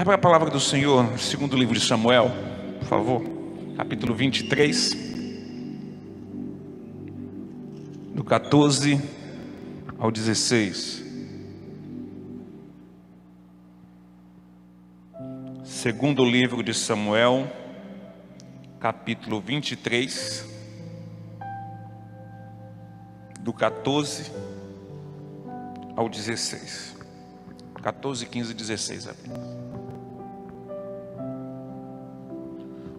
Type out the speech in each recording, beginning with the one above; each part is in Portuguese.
Abra a palavra do Senhor, segundo o livro de Samuel, por favor, capítulo 23, do 14 ao 16. Segundo o livro de Samuel, capítulo 23, do 14 ao 16. 14, 15 e 16 apenas.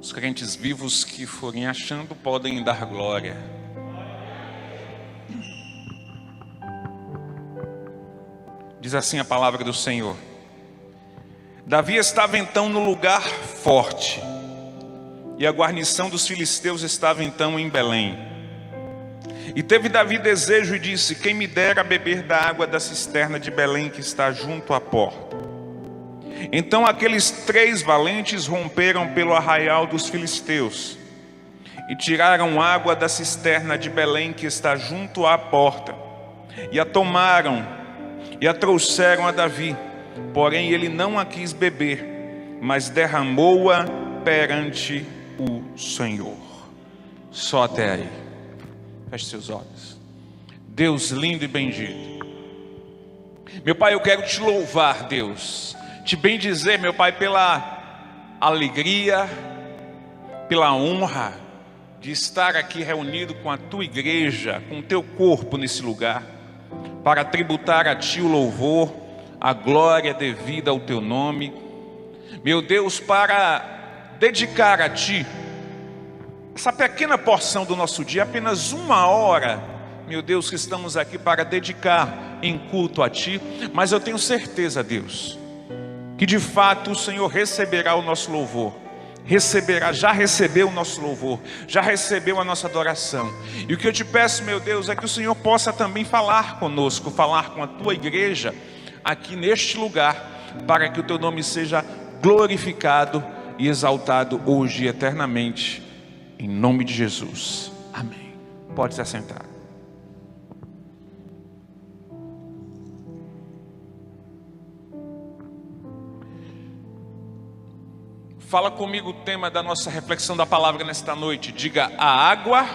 Os crentes vivos que forem achando podem dar glória. Diz assim a palavra do Senhor: Davi estava então no lugar forte, e a guarnição dos filisteus estava então em Belém. E teve Davi desejo e disse: quem me dera beber da água da cisterna de Belém que está junto à porta. Então aqueles 3 valentes romperam pelo arraial dos filisteus e tiraram água da cisterna de Belém que está junto à porta, e a tomaram e a trouxeram a Davi. Porém ele não a quis beber, mas derramou-a perante o Senhor. Só até aí. Feche seus olhos. Deus lindo e bendito, meu Pai, eu quero te louvar, Deus, te bendizer, meu Pai, pela alegria, pela honra de estar aqui reunido com a tua igreja, com o teu corpo nesse lugar, para tributar a ti o louvor, a glória devida ao teu nome, meu Deus, para dedicar a ti essa pequena porção do nosso dia, apenas 1 hora, meu Deus, que estamos aqui para dedicar em culto a ti. Mas eu tenho certeza, Deus, que de fato o Senhor receberá o nosso louvor, já recebeu o nosso louvor, já recebeu a nossa adoração. E o que eu te peço, meu Deus, é que o Senhor possa também falar conosco, falar com a tua igreja aqui neste lugar, para que o teu nome seja glorificado e exaltado hoje e eternamente, em nome de Jesus, amém. Pode se assentar. Fala comigo o tema da nossa reflexão da palavra nesta noite. Diga: a água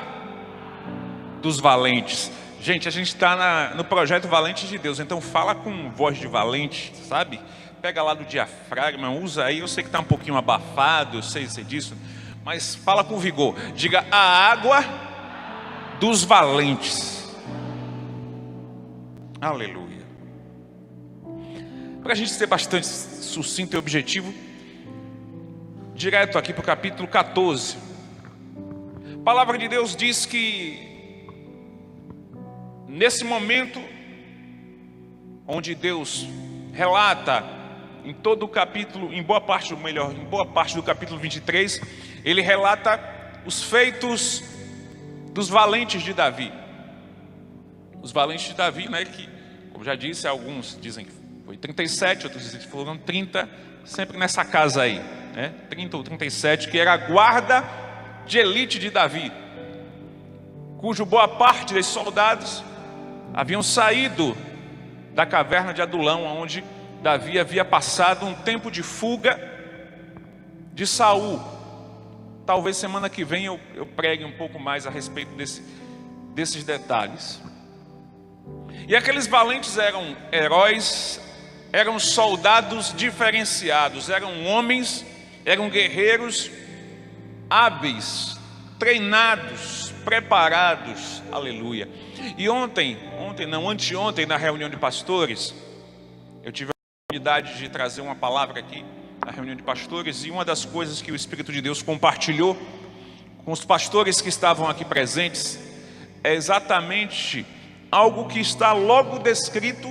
dos valentes. Gente, a gente está no projeto Valente de Deus, então fala com voz de valente, sabe? Pega lá do diafragma, usa aí. Eu sei que está um pouquinho abafado, eu sei disso, mas fala com vigor. Diga: a água dos valentes. Aleluia. Para a gente ser bastante sucinto e objetivo, direto aqui para o capítulo 14. A palavra de Deus diz que nesse momento onde Deus relata em todo o capítulo, em boa parte do capítulo 23, ele relata os feitos dos valentes de Davi. Os valentes de Davi, né, que, como já disse, alguns dizem que foi 37, outros dizem que foram 30, sempre nessa casa aí, né, 30 ou 37, que era a guarda de elite de Davi, cujo boa parte desses soldados haviam saído da caverna de Adulão, onde Davi havia passado um tempo de fuga de Saul. Talvez semana que vem eu pregue um pouco mais a respeito desses detalhes. E aqueles valentes eram heróis, eram soldados diferenciados, eram homens, eram guerreiros hábeis, treinados, preparados, aleluia. E anteontem, na reunião de pastores, eu tive a oportunidade de trazer uma palavra aqui na reunião de pastores, e uma das coisas que o Espírito de Deus compartilhou com os pastores que estavam aqui presentes é exatamente algo que está logo descrito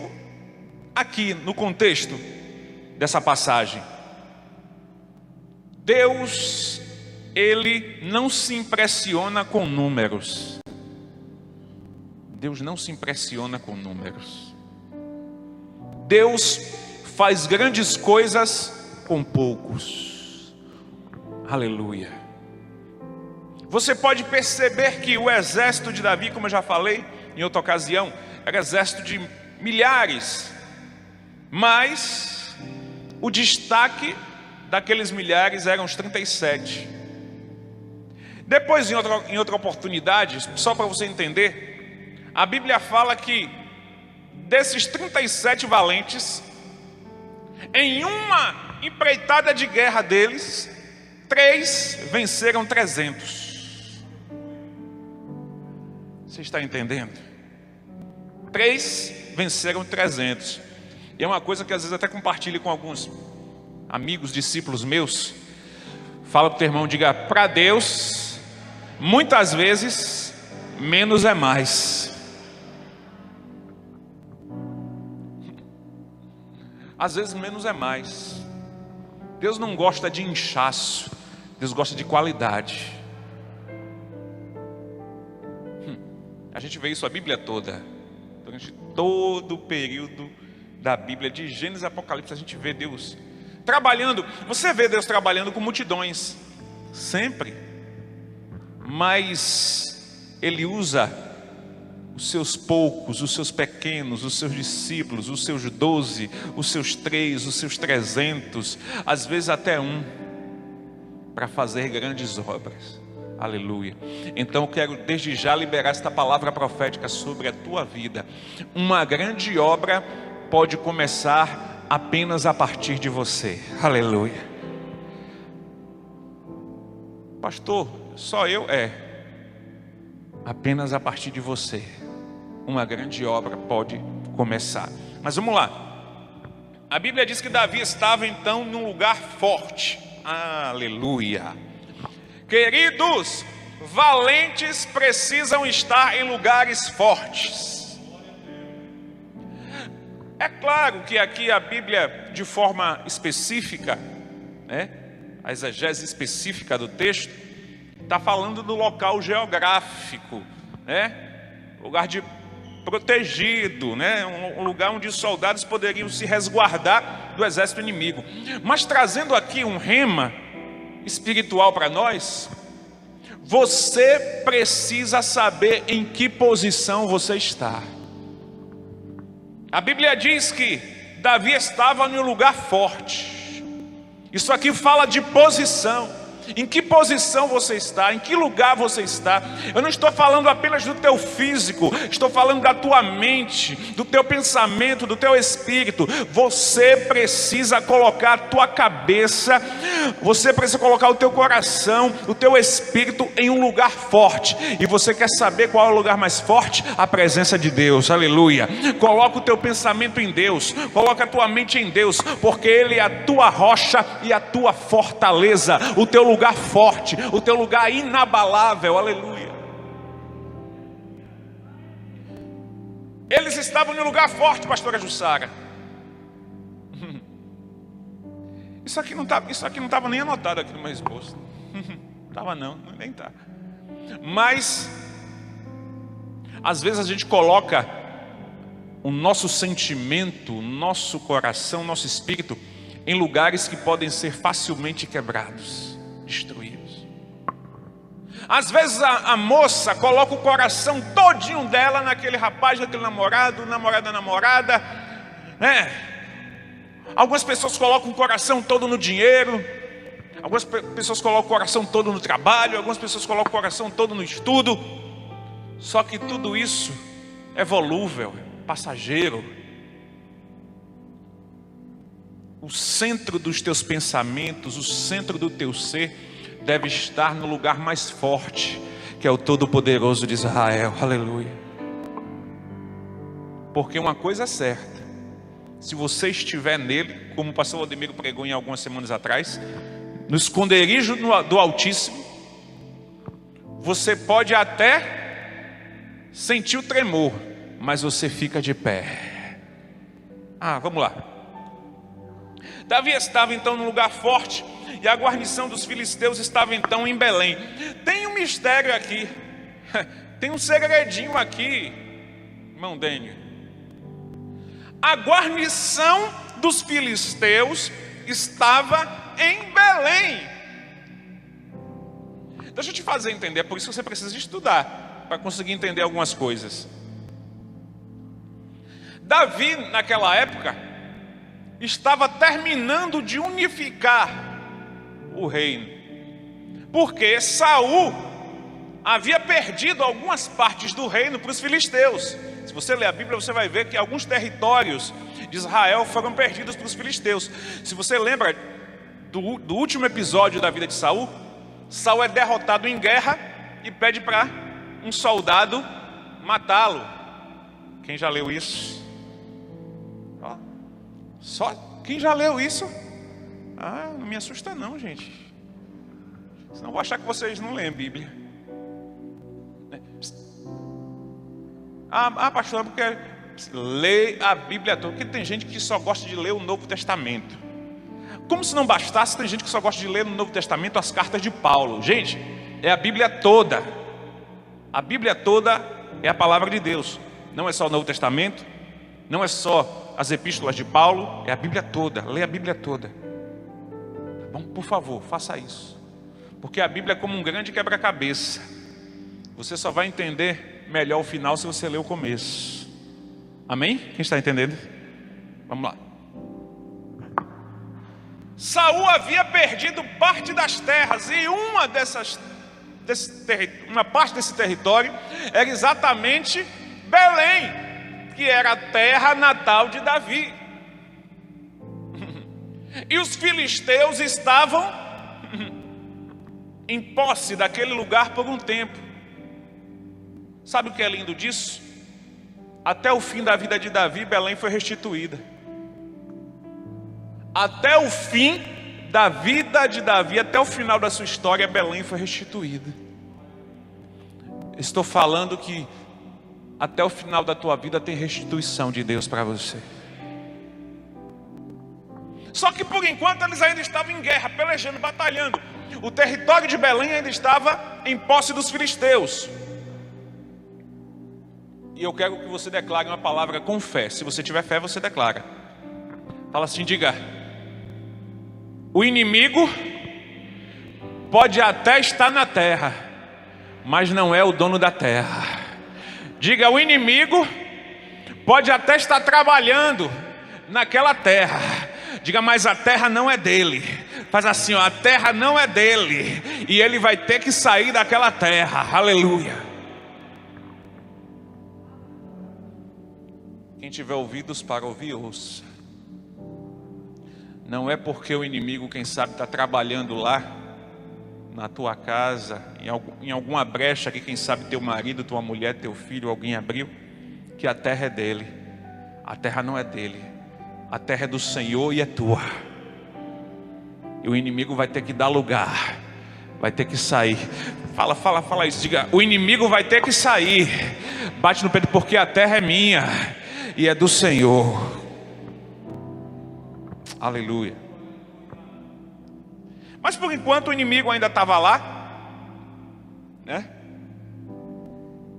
aqui no contexto dessa passagem. Deus, ele não se impressiona com números. Deus não se impressiona com números. Deus faz grandes coisas com poucos. Aleluia. Você pode perceber que o exército de Davi, como eu já falei em outra ocasião, era exército de milhares, mas o destaque daqueles milhares eram os 37. Depois, em outra oportunidade, só para você entender, a Bíblia fala que desses 37 valentes, em uma empreitada de guerra deles, 3 venceram 300. Você está entendendo? 3 venceram 300. E é uma coisa que às vezes até compartilho com alguns amigos, discípulos meus. Fala para o teu irmão, diga: para Deus, muitas vezes, menos é mais. Às vezes menos é mais. Deus não gosta de inchaço, Deus gosta de qualidade. A gente vê isso a Bíblia toda. Durante todo o período da Bíblia, de Gênesis a Apocalipse, a gente vê Deus trabalhando. Você vê Deus trabalhando com multidões, sempre. Mas Ele usa os seus poucos, os seus pequenos, os seus discípulos, os seus 12, os seus 3, os seus 300, às vezes até 1, para fazer grandes obras. Aleluia. Então eu quero desde já liberar esta palavra profética sobre a tua vida. Uma grande obra pode começar apenas a partir de você. Aleluia. Pastor, só eu? Apenas a partir de você uma grande obra pode começar. Mas vamos lá. A Bíblia diz que Davi estava então num lugar forte. Aleluia. Queridos, valentes precisam estar em lugares fortes. É claro que aqui a Bíblia, de forma específica, a exegese específica do texto, está falando do local geográfico, lugar de protegido, um lugar onde os soldados poderiam se resguardar do exército inimigo. Mas trazendo aqui um rema espiritual para nós, você precisa saber em que posição você está. A Bíblia diz que Davi estava em um lugar forte. Isso aqui fala de posição. Em que posição você está? Em que lugar você está? Eu não estou falando apenas do teu físico, estou falando da tua mente, do teu pensamento, do teu espírito. Você precisa colocar a tua cabeça, você precisa colocar o teu coração, o teu espírito em um lugar forte. E você quer saber qual é o lugar mais forte? A presença de Deus. Aleluia. Coloca o teu pensamento em Deus, coloca a tua mente em Deus, porque Ele é a tua rocha e a tua fortaleza, o teu lugar forte, o teu lugar inabalável. Aleluia. Eles estavam em um lugar forte, pastora Jussara. Isso aqui não estava nem anotado aqui no meu esboço. Estava não, nem tá. Mas às vezes a gente coloca o nosso sentimento, o nosso coração, o nosso espírito em lugares que podem ser facilmente quebrados, destruídos. Às vezes a moça coloca o coração todinho dela naquele rapaz, naquele namorado, namorada, Algumas pessoas colocam o coração todo no dinheiro, algumas pessoas colocam o coração todo no trabalho, algumas pessoas colocam o coração todo no estudo. Só que tudo isso é volúvel, passageiro. O centro dos teus pensamentos, o centro do teu ser deve estar no lugar mais forte, que é o Todo-Poderoso de Israel. Aleluia. Porque uma coisa é certa: se você estiver nele, como o pastor Valdemiro pregou em algumas semanas atrás, no esconderijo do Altíssimo, você pode até sentir o tremor, mas você fica de pé. Vamos lá. Davi estava então num lugar forte, e a guarnição dos filisteus estava então em Belém. Tem um mistério aqui, tem um segredinho aqui, irmão Dênio. A guarnição dos filisteus estava em Belém. Deixa eu te fazer entender, é por isso que você precisa estudar, para conseguir entender algumas coisas. Davi, naquela época, estava terminando de unificar o reino. Porque Saul havia perdido algumas partes do reino para os filisteus. Se você ler a Bíblia, você vai ver que alguns territórios de Israel foram perdidos para os filisteus. Se você lembra do último episódio da vida de Saul, Saul é derrotado em guerra e pede para um soldado matá-lo. Quem já leu isso? Só quem já leu isso? Não me assusta não, gente. Senão eu vou achar que vocês não leem a Bíblia. Pastor, porque lê a Bíblia toda. Porque tem gente que só gosta de ler o Novo Testamento. Como se não bastasse, tem gente que só gosta de ler no Novo Testamento as cartas de Paulo. Gente, é a Bíblia toda. A Bíblia toda é a palavra de Deus. Não é só o Novo Testamento, não é só as epístolas de Paulo, é a Bíblia toda. Lê a Bíblia toda. Bom, por favor, faça isso. Porque a Bíblia é como um grande quebra-cabeça. Você só vai entender melhor o final se você ler o começo. Amém? Quem está entendendo? Vamos lá. Saul havia perdido parte das terras, e uma parte desse território era exatamente Belém, que era a terra natal de Davi. E os filisteus estavam em posse daquele lugar por um tempo. Sabe o que é lindo disso? Até o fim da vida de Davi, Belém foi restituída. Até o fim da vida de Davi, até o final da sua história, Belém foi restituída. Estou falando que até o final da tua vida tem restituição de Deus para você. Só que por enquanto eles ainda estavam em guerra, pelejando, batalhando. O território de Belém ainda estava em posse dos filisteus. E eu quero que você declare uma palavra com fé. Se você tiver fé, você declara. Fala assim, diga: o inimigo pode até estar na terra, mas não é o dono da terra. Diga: o inimigo pode até estar trabalhando naquela terra. Diga: mas a terra não é dele. Faz assim, ó, a terra não é dele, e ele vai ter que sair daquela terra. Aleluia. Quem tiver ouvidos para ouvir, ouça. Não é porque o inimigo, quem sabe, está trabalhando lá na tua casa, em alguma brecha que quem sabe teu marido, tua mulher, teu filho, alguém abriu, que a terra é dele. A terra não é dele. A terra é do Senhor e é tua. E o inimigo vai ter que dar lugar, vai ter que sair. Fala isso, diga: o inimigo vai ter que sair. Bate no peito, porque a terra é minha e é do Senhor. Aleluia. Mas por enquanto o inimigo ainda estava lá, né?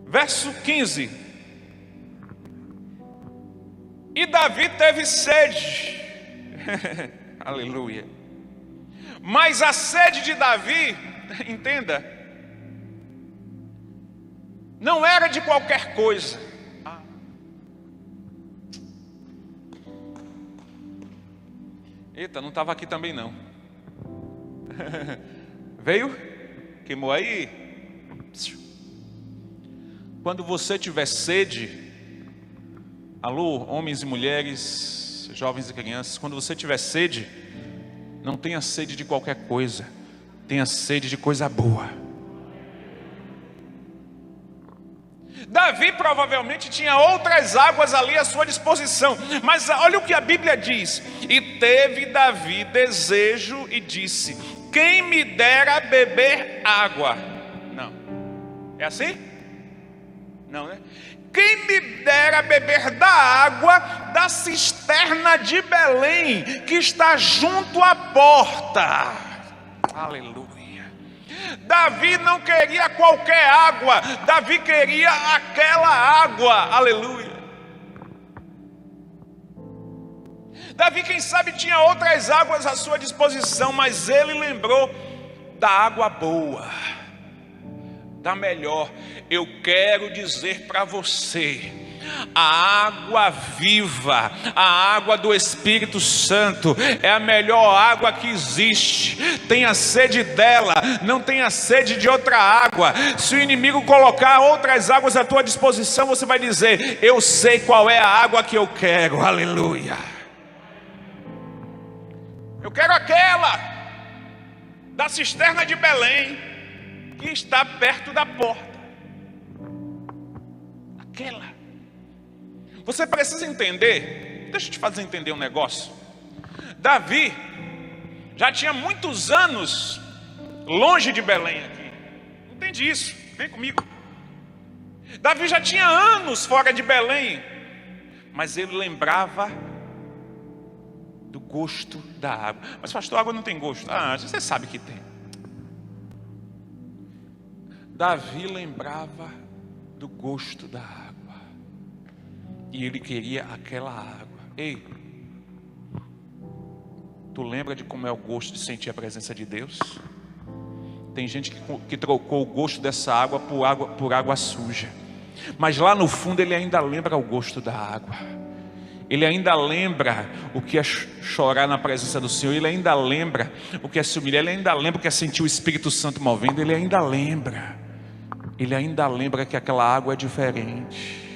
Verso 15. E Davi teve sede. Aleluia. Mas a sede de Davi, entenda, não era de qualquer coisa. Eita, não estava aqui também não. Veio? Queimou aí? Quando você tiver sede, alô, homens e mulheres, jovens e crianças, quando você tiver sede, não tenha sede de qualquer coisa, tenha sede de coisa boa. Davi provavelmente tinha outras águas ali à sua disposição, mas olha o que a Bíblia diz: e teve Davi desejo e disse: quem me dera beber água? Não, é assim? Não, né? Quem me dera beber da água da cisterna de Belém, que está junto à porta. Aleluia. Davi não queria qualquer água, Davi queria aquela água. Aleluia. Davi, quem sabe, tinha outras águas à sua disposição, mas ele lembrou da água boa, da melhor. Eu quero dizer para você, A água viva, a água do Espírito Santo, é a melhor água que existe. Tenha sede dela, não tenha sede de outra água. Se o inimigo colocar outras águas à tua disposição, você vai dizer: eu sei qual é a água que eu quero. Aleluia. Eu quero aquela da cisterna de Belém, que está perto da porta. Aquela. Você precisa entender, deixa eu te fazer entender um negócio. Davi já tinha muitos anos longe de Belém aqui. Entende isso? Vem comigo. Davi já tinha anos fora de Belém, mas ele lembrava do gosto da água. Mas pastor, a água não tem gosto. Ah, você sabe que tem. Davi lembrava do gosto da água. E ele queria aquela água. Ei, tu lembra de como é o gosto de sentir a presença de Deus? Tem gente que trocou o gosto dessa água por água suja. Mas lá no fundo ele ainda lembra o gosto da água. Ele ainda lembra o que é chorar na presença do Senhor. Ele ainda lembra o que é se humilhar. Ele ainda lembra o que é sentir o Espírito Santo movendo. Ele ainda lembra. Ele ainda lembra que aquela água é diferente.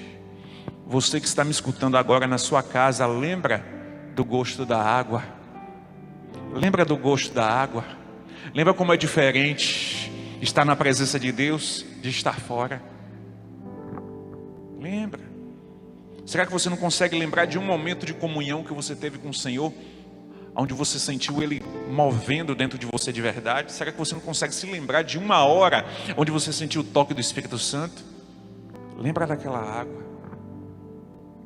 Você que está me escutando agora na sua casa, lembra do gosto da água? Lembra do gosto da água? Lembra como é diferente estar na presença de Deus de estar fora? Lembra? Será que você não consegue lembrar de um momento de comunhão que você teve com o Senhor, onde você sentiu Ele movendo dentro de você de verdade? Será que você não consegue se lembrar de uma hora onde você sentiu o toque do Espírito Santo? Lembra daquela água?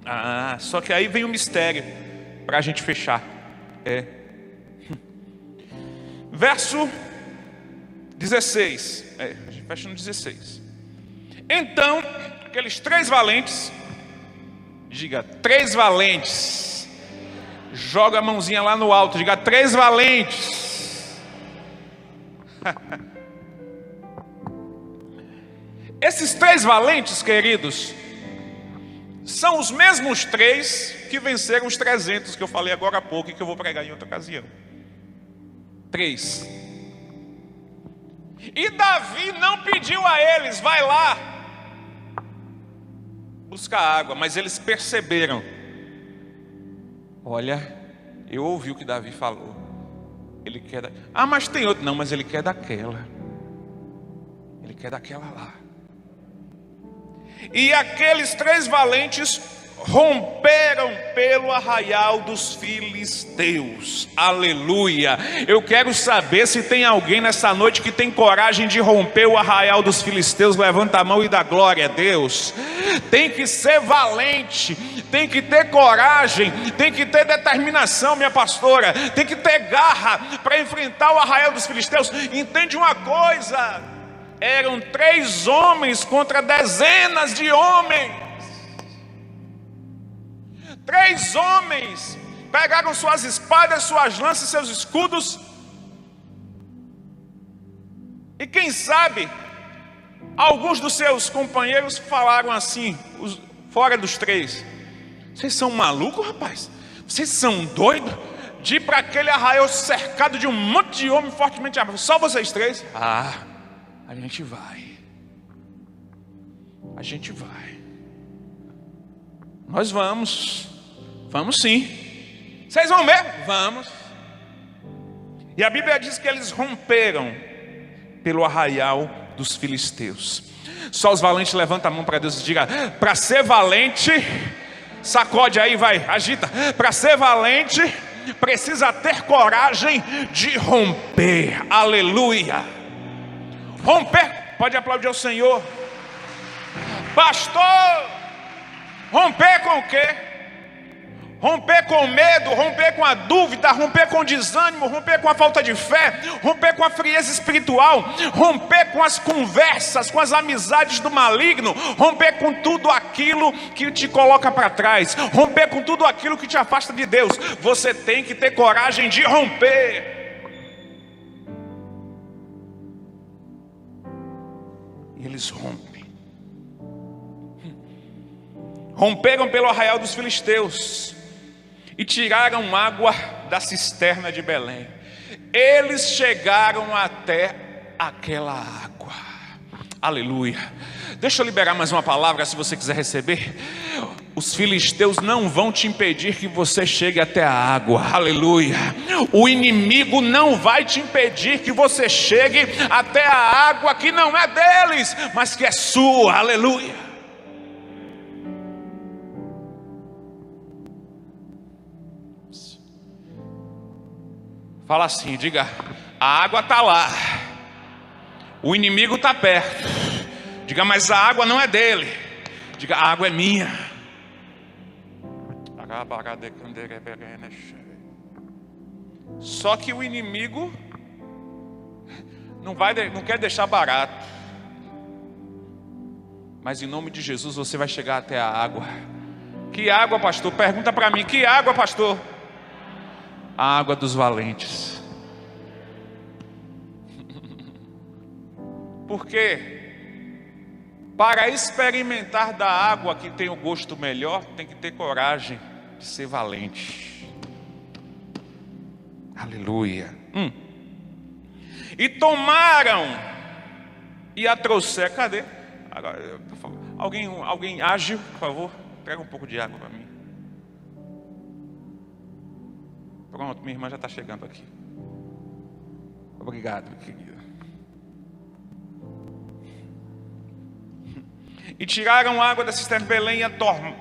Ah, só que aí vem o mistério para a gente fechar. Verso 16. A gente fecha no 16. Então, aqueles 3 valentes, diga 3 valentes. Joga a mãozinha lá no alto, diga 3 valentes. Esses 3 valentes, queridos, são os mesmos 3 que venceram os 300 que eu falei agora há pouco e que eu vou pregar em outra ocasião. 3. E Davi não pediu a eles: vai lá buscar água, mas eles perceberam. Olha, eu ouvi o que Davi falou. Ele quer mas tem outro. Não, mas ele quer daquela. Ele quer daquela lá. E aqueles 3 valentes romperam pelo arraial dos filisteus. Aleluia. Eu quero saber se tem alguém nessa noite que tem coragem de romper o arraial dos filisteus. Levanta a mão e dá glória a Deus. Tem que ser valente, tem que ter coragem, tem que ter determinação, minha pastora. Tem que ter garra para enfrentar o arraial dos filisteus. Entende uma coisa? Eram 3 homens contra dezenas de homens. 3 homens pegaram suas espadas, suas lanças, seus escudos. E quem sabe, alguns dos seus companheiros falaram assim, fora dos 3: vocês são malucos, rapaz? Vocês são doidos de ir para aquele arraial cercado de um monte de homens fortemente armados? Só vocês 3? A gente vai. A gente vai. Nós vamos. Vamos sim. Vocês vão mesmo? Vamos. E a Bíblia diz que eles romperam pelo arraial dos filisteus. Só os valentes levantam a mão para Deus e diga: para ser valente, sacode aí, vai, agita. Para ser valente, precisa ter coragem de romper. Aleluia. Romper, pode aplaudir ao Senhor. Pastor, romper com o quê? Romper com medo, romper com a dúvida, romper com o desânimo, romper com a falta de fé, romper com a frieza espiritual, romper com as conversas, com as amizades do maligno, romper com tudo aquilo que te coloca para trás, romper com tudo aquilo que te afasta de Deus. Você tem que ter coragem de romper. E eles rompem. romperam pelo arraial dos filisteus e tiraram água da cisterna de Belém. Eles chegaram até aquela água. Aleluia. Deixa eu liberar mais uma palavra se você quiser receber. Os filisteus não vão te impedir que você chegue até a água. Aleluia. O inimigo não vai te impedir que você chegue até a água que não é deles, mas que é sua. Aleluia. Fala assim, diga: a água está lá, o inimigo está perto. Diga: mas a água não é dele. Diga: a água é minha. Só que o inimigo não quer deixar barato. Mas em nome de Jesus você vai chegar até a água. Que água, pastor? Pergunta para mim, que água, pastor? A água dos valentes. Por quê? Para experimentar da água que tem o gosto melhor, tem que ter coragem de ser valente. Aleluia. E tomaram e a trouxeram. Cadê? Agora, por favor, alguém ágil, por favor, traga um pouco de água para mim. Pronto, minha irmã já está chegando aqui. Obrigado, querida. E tiraram água da cisterna de Belém, e a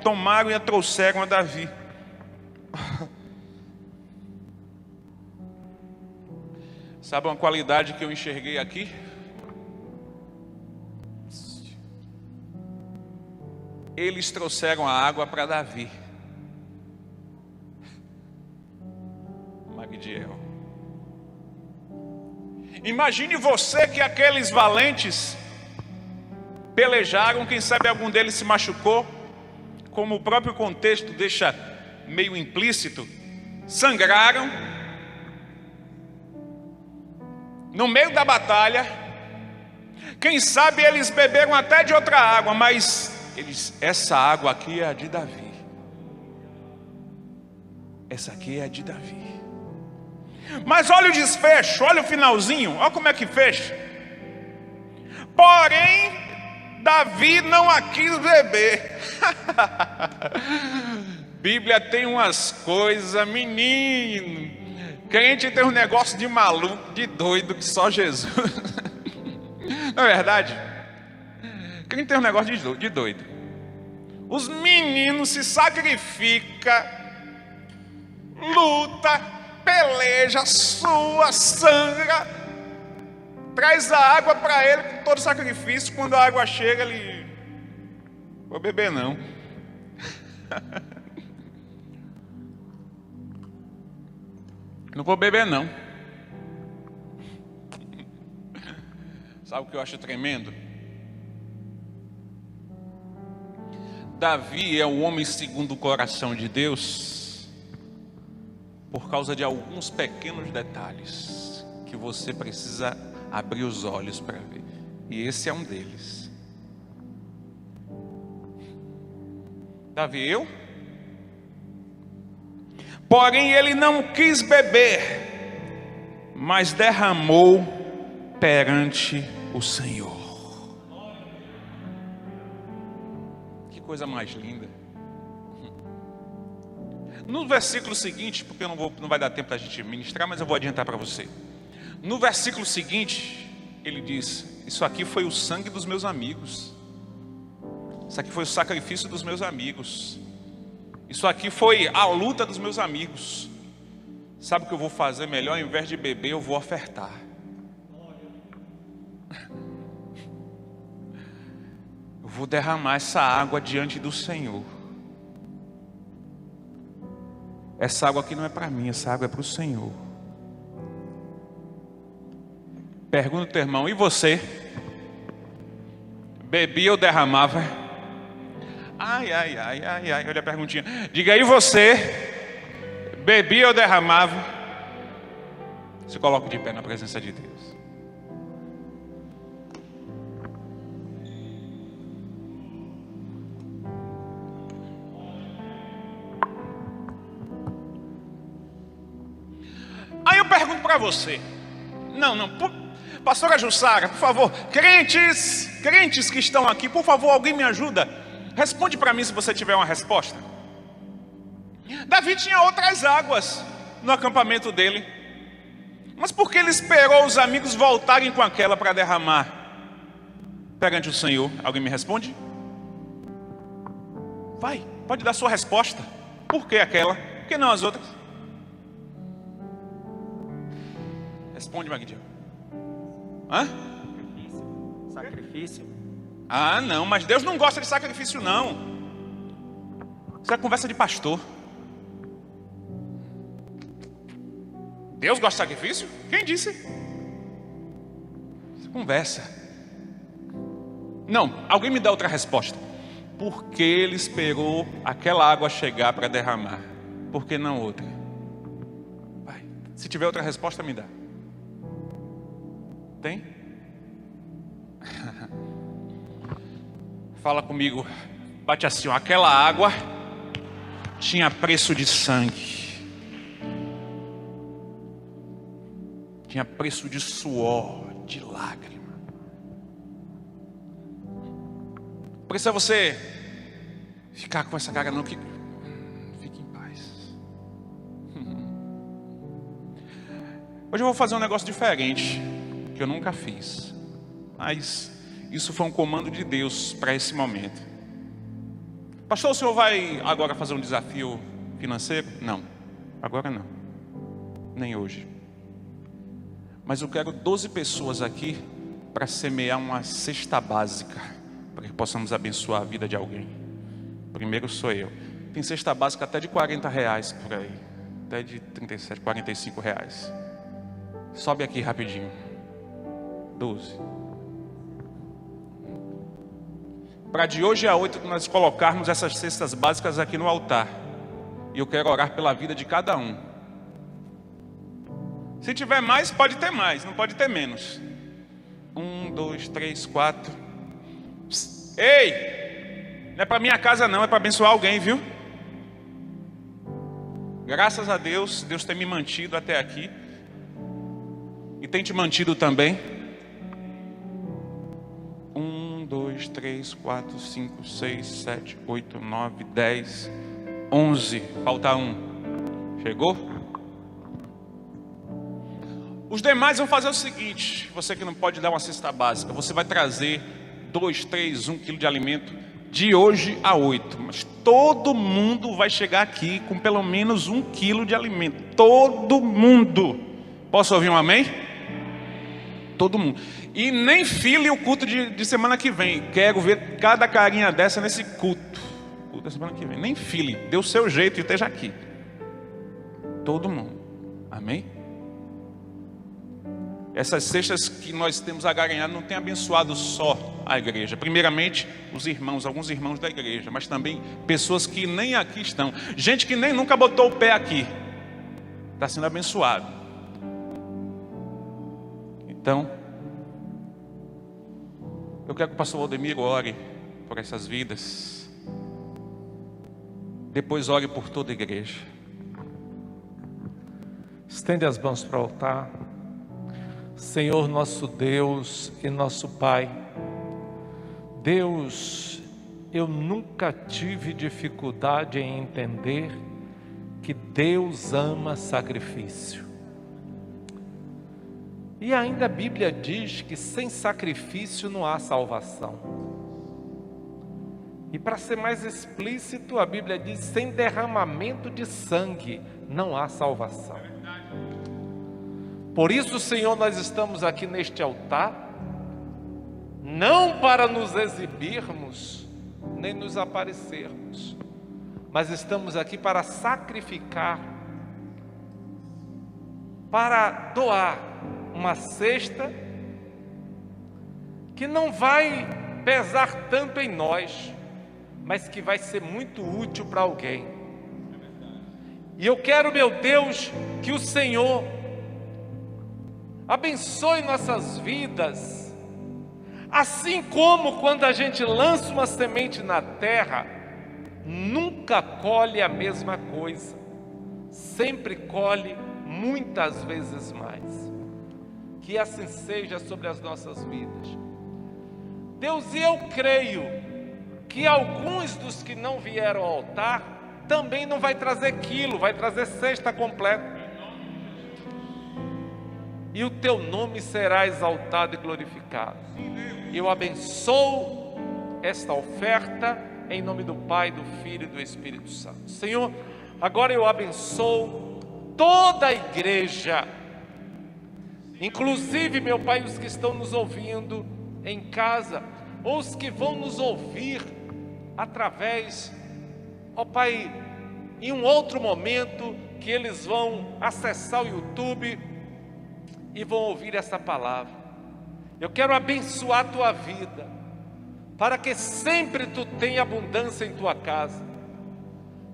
tomaram e a trouxeram a Davi. Sabe uma qualidade que eu enxerguei aqui? Eles trouxeram a água para Davi. Magdiel. Imagine você que aqueles valentes pelejaram, quem sabe algum deles se machucou, como o próprio contexto deixa meio implícito, sangraram no meio da batalha. Quem sabe eles beberam até de outra água, mas essa água aqui é a de Davi. Essa aqui é a de Davi. Mas olha o desfecho, olha o finalzinho, olha como é que fecha. Porém, Davi não a quis beber. Bíblia tem umas coisas, menino. Crente tem um negócio de maluco, de doido, que só Jesus. Não é verdade? Crente tem um negócio de doido. Os meninos se sacrificam, luta, peleja, sua, sangra, traz a água para ele com todo sacrifício. Quando a água chega, ele: vou beber não. Não vou beber não. Sabe o que eu acho tremendo? Davi é o homem segundo o coração de Deus por causa de alguns pequenos detalhes que você precisa abrir os olhos para ver. E esse é um deles. Davi, porém ele não quis beber, mas derramou perante o Senhor. Que coisa mais linda. No versículo seguinte, porque não vai dar tempo para a gente ministrar, mas eu vou adiantar para você. No versículo seguinte, ele diz: isso aqui foi o sangue dos meus amigos. Isso aqui foi o sacrifício dos meus amigos. Isso aqui foi a luta dos meus amigos. Sabe o que eu vou fazer melhor? Ao invés de beber, eu vou ofertar. Eu vou derramar essa água diante do Senhor. Essa água aqui não é para mim, essa água é para o Senhor. Pergunta ao teu irmão: e você? Bebia ou derramava? Ai, olha a perguntinha. Diga aí, você bebia ou derramava? Se coloque de pé na presença de Deus. você. Não, pastora Jussara, por favor, crentes que estão aqui, por favor, alguém me ajuda. Responde para mim se você tiver uma resposta. Davi tinha outras águas no acampamento dele, mas por que ele esperou os amigos voltarem com aquela para derramar perante o Senhor? Alguém me responde? Vai, pode dar sua resposta. Por que aquela? Por que não as outras? Responde, Magdiel. Hã? Sacrifício. Ah, não, mas Deus não gosta de sacrifício, não. Isso é conversa de pastor. Deus gosta de sacrifício? Quem disse? Isso é conversa. Não, alguém me dá outra resposta. Por que ele esperou aquela água chegar para derramar? Por que não outra? Vai. Se tiver outra resposta, me dá. Tem? Fala comigo. Bate assim, ó. Aquela água tinha preço de sangue. Tinha preço de suor, de lágrima. Precisa você ficar com essa cara não, que fique em paz. Hoje eu vou fazer um negócio diferente, que eu nunca fiz. Mas isso foi um comando de Deus para esse momento. Pastor, o senhor vai agora fazer um desafio financeiro? Não, agora não. Nem hoje. Mas eu quero 12 pessoas aqui para semear uma cesta básica, para que possamos abençoar a vida de alguém. Primeiro sou eu. Tem cesta básica até de R$40 por aí. Até de 37, R$45. Sobe aqui rapidinho. 12. Para de hoje a 8 nós colocarmos essas cestas básicas aqui no altar. E eu quero orar pela vida de cada um. Se tiver mais, pode ter mais, não pode ter menos. 1, 2, 3, 4. Psst. Ei! Não é para minha casa não, é para abençoar alguém, viu? Graças a Deus, Deus tem me mantido até aqui. E tem te mantido também. 1, 2, 3, 4, 5, 6, 7, 8, 9, 10, 11. Falta um. Chegou? Os demais vão fazer o seguinte: você que não pode dar uma cesta básica, você vai trazer 2, 3, 1 quilo de alimento de hoje a 8. Mas todo mundo vai chegar aqui com pelo menos 1 quilo de alimento. Todo mundo. Posso ouvir um amém? Todo mundo. E nem file o culto de semana que vem. Quero ver cada carinha dessa nesse culto. Culto da semana que vem. Nem file. Dê o seu jeito e esteja aqui. Todo mundo. Amém? Essas cestas que nós temos agaranhado não tem abençoado só a igreja. Primeiramente, os irmãos, alguns irmãos da igreja, mas também pessoas que nem aqui estão. Gente que nem nunca botou o pé aqui. Está sendo abençoado. Então, eu quero que o pastor Valdemiro ore por essas vidas. Depois ore por toda a igreja. Estende as mãos para o altar. Senhor nosso Deus e nosso Pai, Deus, eu nunca tive dificuldade em entender que Deus ama sacrifício. E ainda a Bíblia diz que sem sacrifício não há salvação. E para ser mais explícito, a Bíblia diz: sem derramamento de sangue não há salvação. Por isso, Senhor, nós estamos aqui neste altar, não para nos exibirmos, nem nos aparecermos, mas estamos aqui para sacrificar, para doar uma cesta que não vai pesar tanto em nós, mas que vai ser muito útil para alguém. E eu quero, meu Deus, que o Senhor abençoe nossas vidas, assim como quando a gente lança uma semente na terra, nunca colhe a mesma coisa, sempre colhe muitas vezes mais. Que assim seja sobre as nossas vidas. Deus, e eu creio que alguns dos que não vieram ao altar também não vai trazer quilo, vai trazer cesta completa. E o teu nome será exaltado e glorificado. Eu abençoo esta oferta em nome do Pai, do Filho e do Espírito Santo. Senhor, agora eu abençoo toda a igreja, inclusive, meu Pai, os que estão nos ouvindo em casa, ou os que vão nos ouvir através, ó Pai, em um outro momento, que eles vão acessar o YouTube e vão ouvir essa palavra. Eu quero abençoar a tua vida, para que sempre tu tenha abundância em tua casa,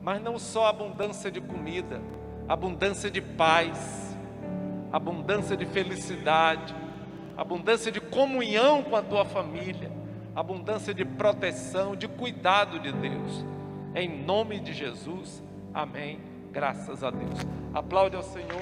mas não só abundância de comida, abundância de paz, abundância de felicidade, abundância de comunhão com a tua família, abundância de proteção, de cuidado de Deus. Em nome de Jesus, amém. Graças a Deus. Aplaude ao Senhor.